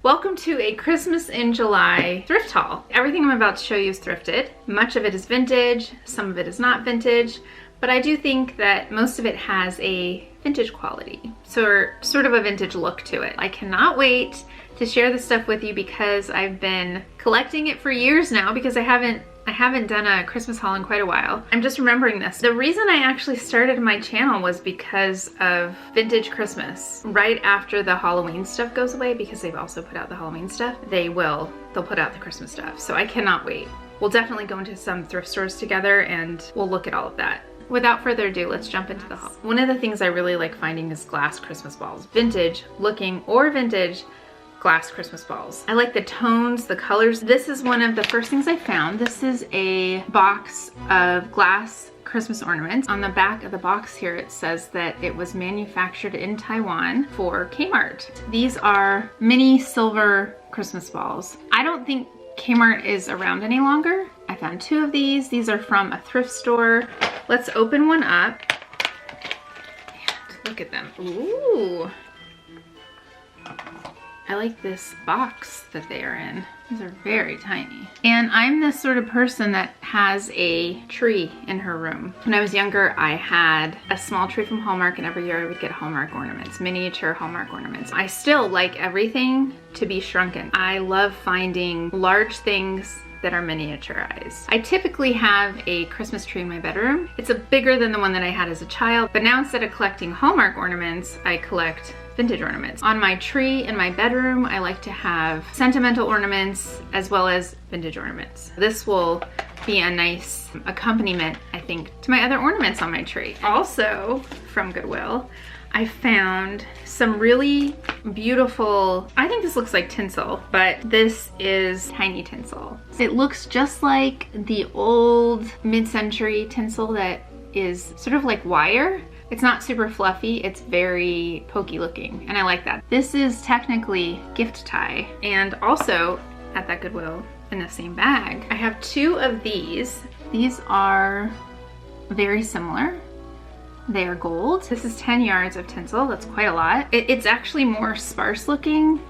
Welcome to a Christmas in July thrift haul. Everything I'm about to show you is thrifted. Much of it is vintage, some of it is not vintage, but I do think that most of it has a vintage quality, so sort of a vintage look to it. I cannot wait to share this stuff with you because I've been collecting it for years now because I haven't done a Christmas haul in quite a while. I'm just remembering this. The reason I actually started my channel was because of vintage Christmas. Right after the Halloween stuff goes away, because they've also put out the Halloween stuff, they'll put out the Christmas stuff. So I cannot wait. We'll definitely go into some thrift stores together and we'll look at all of that. Without further ado, let's jump into the haul. One of the things I really like finding is glass Christmas balls. Vintage looking or vintage glass Christmas balls. I like the tones, the colors. This is one of the first things I found. This is a box of glass Christmas ornaments. On the back of the box here, it says that it was manufactured in Taiwan for Kmart. These are mini silver Christmas balls. I don't think Kmart is around any longer. I found two of these. These are from a thrift store. Let's open one up. And look at them. Ooh. I like this box that they are in. These are very tiny. And I'm this sort of person that has a tree in her room. When I was younger, I had a small tree from Hallmark, and every year I would get Hallmark ornaments, miniature Hallmark ornaments. I still like everything to be shrunken. I love finding large things that are miniaturized. I typically have a Christmas tree in my bedroom. It's bigger than the one that I had as a child, but now instead of collecting Hallmark ornaments, I collect vintage ornaments. On my tree in my bedroom, I like to have sentimental ornaments as well as vintage ornaments. This will be a nice accompaniment, I think, to my other ornaments on my tree. Also, from Goodwill, I found some really beautiful, I think this looks like tinsel, but this is tiny tinsel. It looks just like the old mid-century tinsel that is sort of like wire. It's not super fluffy, it's very pokey looking, and I like that. This is technically gift tie, and also at that Goodwill in the same bag, I have two of these. These are very similar. They are gold. This is 10 yards of tinsel. That's quite a lot. It's actually more sparse looking.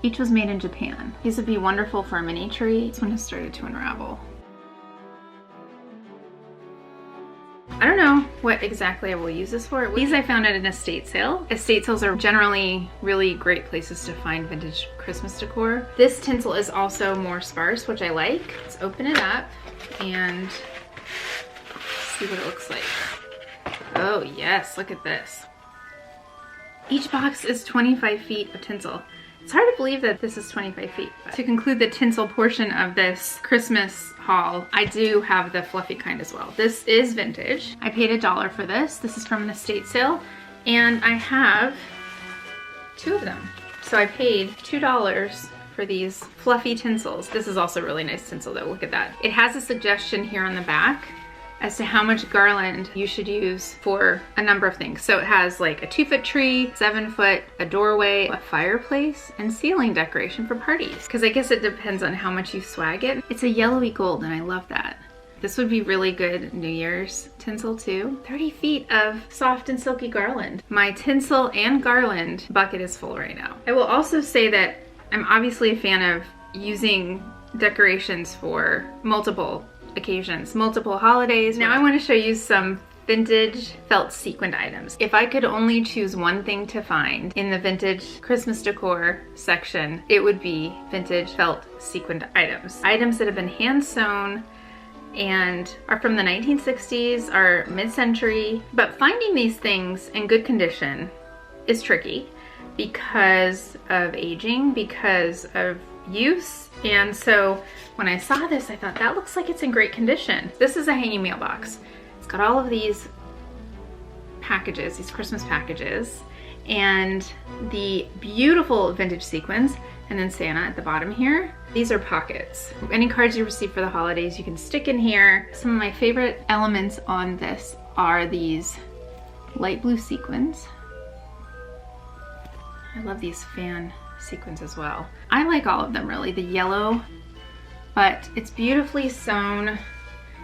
Each was made in Japan. These would be wonderful for a mini tree. This one has started to unravel. I don't know what exactly I will use this for. These I found at an estate sale. Estate sales are generally really great places to find vintage Christmas decor. This tinsel is also more sparse, which I like. Let's open it up and see what it looks like. Oh yes, look at this. Each box is 25 feet of tinsel. It's hard to believe that this is 25 feet. But to conclude the tinsel portion of this Christmas haul, I do have the fluffy kind as well. This is vintage. I paid $1 for this. This is from an estate sale, and I have two of them. So I paid $2 for these fluffy tinsels. This is also really nice tinsel though, look at that. It has a suggestion here on the back as to how much garland you should use for a number of things. So it has like a 2-foot tree, 7-foot, a doorway, a fireplace, and ceiling decoration for parties. Because I guess it depends on how much you swag it. It's a yellowy gold and I love that. This would be really good New Year's tinsel too. 30 feet of soft and silky garland. My tinsel and garland bucket is full right now. I will also say that I'm obviously a fan of using decorations for multiple occasions, multiple holidays. Now I want to show you some vintage felt sequined items. If I could only choose one thing to find in the vintage Christmas decor section, it would be vintage felt sequined items. Items that have been hand sewn and are from the 1960s, are mid-century, but finding these things in good condition is tricky because of aging, because of use. And so when I saw this, I thought that looks like it's in great condition. This is a hanging mailbox. It's got all of these packages, these Christmas packages, and the beautiful vintage sequins, and then Santa at the bottom here. These are pockets. Any cards you receive for the holidays, you can stick in here. Some of my favorite elements on this are these light blue sequins. I love these fan sequins as well. I like all of them really, the yellow, but it's beautifully sewn.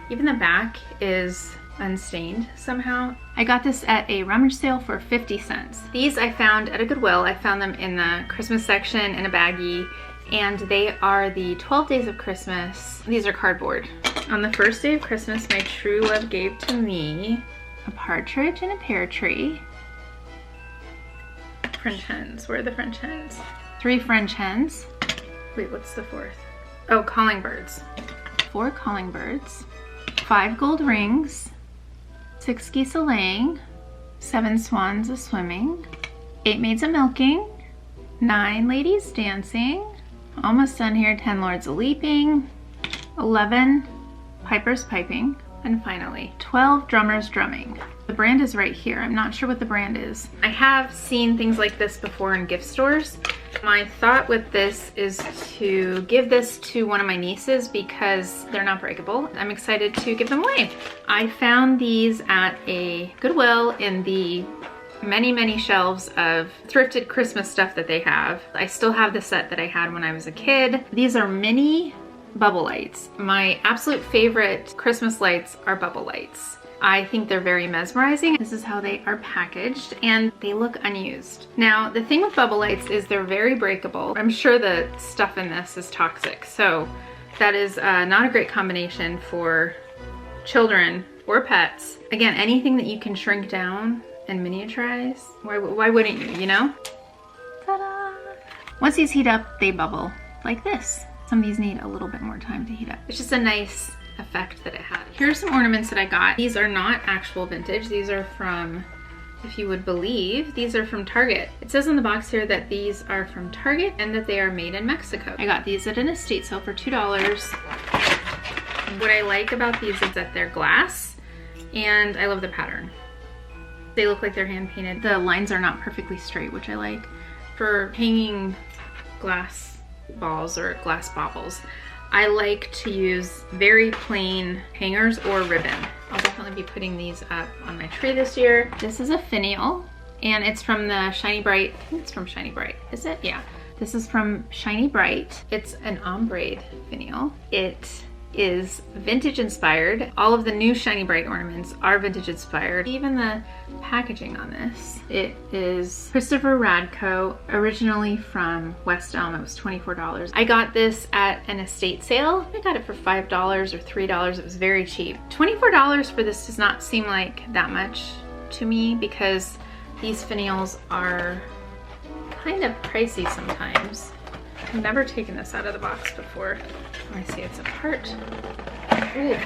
Even the back is unstained somehow. I got this at a rummage sale for 50 cents. These I found at a Goodwill. I found them in the Christmas section in a baggie, and they are the 12 Days of Christmas. These are cardboard. On the first day of Christmas, my true love gave to me a partridge and a pear tree. French hens. Where are the French hens? 3 French hens. Wait, what's the 4th? Oh, calling birds. 4 calling birds. 5 gold rings. 6 geese a-laying. 7 swans a-swimming. 8 maids a-milking. 9 ladies dancing. Almost done here. 10 lords a-leaping. 11 pipers piping. And finally, 12 drummers drumming. The brand is right here. I'm not sure what the brand is. I have seen things like this before in gift stores. My thought with this is to give this to one of my nieces because they're not breakable. I'm excited to give them away. I found these at a Goodwill in the many shelves of thrifted Christmas stuff that they have. I still have the set that I had when I was a kid. These are mini bubble lights. My absolute favorite Christmas lights are bubble lights. I think they're very mesmerizing. This is how they are packaged, and they look unused. Now, the thing with bubble lights is they're very breakable. I'm sure the stuff in this is toxic, so that is not a great combination for children or pets. Again, anything that you can shrink down and miniaturize, why wouldn't you, you know? Ta-da! Once these heat up, they bubble like this. Some of these need a little bit more time to heat up. It's just a nice effect that it had. Here are some ornaments that I got. These are not actual vintage. These are from, if you would believe, these are from Target. It says on the box here that these are from Target and that they are made in Mexico. I got these at an estate sale for $2. What I like about these is that they're glass, and I love the pattern. They look like they're hand painted. The lines are not perfectly straight, which I like. For hanging glass balls or glass baubles, I like to use very plain hangers or ribbon. I'll definitely be putting these up on my tree this year. This is a finial, and it's from the Shiny Bright. I think it's from Shiny Bright. Is it? Yeah. This is from Shiny Bright. It's an ombre finial. It is vintage inspired. All of the new Shiny Bright ornaments are vintage inspired. Even the packaging on this. It is Christopher Radko, originally from West Elm. It was $24. I got this at an estate sale. I got it for $5 or $3. It was very cheap. $24 for this does not seem like that much to me because these finials are kind of pricey sometimes. I've never taken this out of the box before. Let me see, it's apart. Ooh,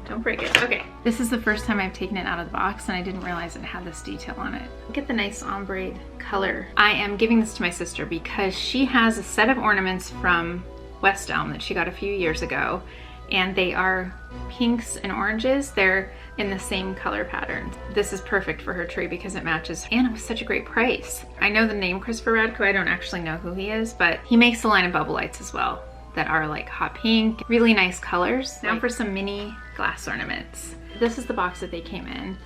don't break it. Okay, this is the first time I've taken it out of the box, and I didn't realize it had this detail on it. Look at the nice ombre color. I am giving this to my sister because she has a set of ornaments from West Elm that she got a few years ago, and they are pinks and oranges. They're in the same color pattern. This is perfect for her tree because it matches, and it was such a great price. I know the name Christopher Radko. I don't actually know who he is, but he makes a line of bubble lights as well that are like hot pink, really nice colors. Now for some mini glass ornaments. This is the box that they came in.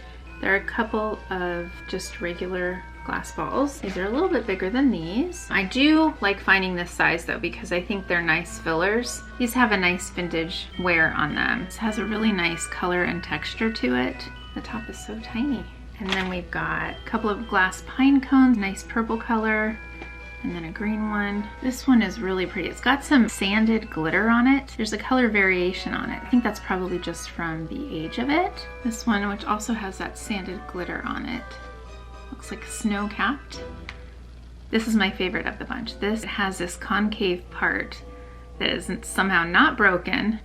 There are a couple of just regular glass balls. These are a little bit bigger than these. I do like finding this size though because I think they're nice fillers. These have a nice vintage wear on them. This has a really nice color and texture to it. The top is so tiny. And then we've got a couple of glass pine cones, nice purple color, and then a green one. This one is really pretty. It's got some sanded glitter on it. There's a color variation on it. I think that's probably just from the age of it. This one, which also has that sanded glitter on it, looks like snow-capped. This is my favorite of the bunch. This has this concave part that is somehow not broken.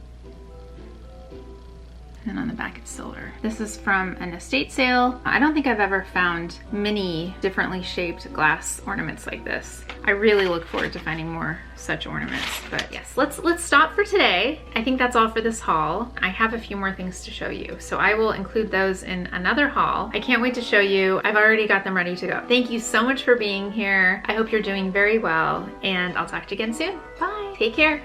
And on the back it's silver. This is from an estate sale. I don't think I've ever found many differently shaped glass ornaments like this. I really look forward to finding more such ornaments. But yes, let's stop for today. I think that's all for this haul. I have a few more things to show you, so I will include those in another haul. I can't wait to show you. I've already got them ready to go. Thank you so much for being here. I hope you're doing very well, and I'll talk to you again soon. Bye. Take care.